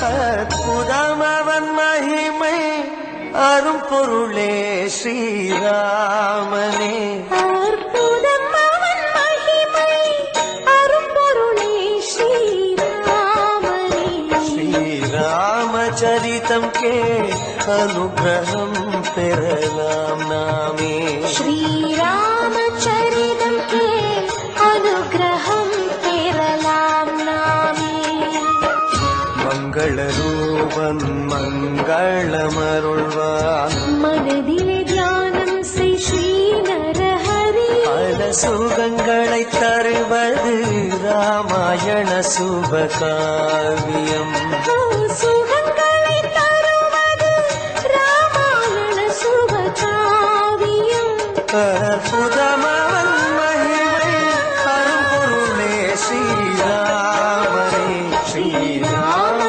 அற்புதம் அவன் மகிமை அரும் பொருளே ஸ்ரீராமனே. அற்புதம் அவன் மகிமை அரும் பொருளே ஸ்ரீராமனே. ஸ்ரீராமச்சரிதம் கே அனுகிரகம் பெறலாம் நாமே. ஸ்ரீராமச்சரிதம் கே அனுகிரகம் பெறலாம் நாமே. மங்கள ரூபன் மங்களமருள்வான் மனதிலே தியானம் செய் ஸ்ரீ நரஹரி. பல சுகங்களை தருவது ராமாயண சுபகாவியம்.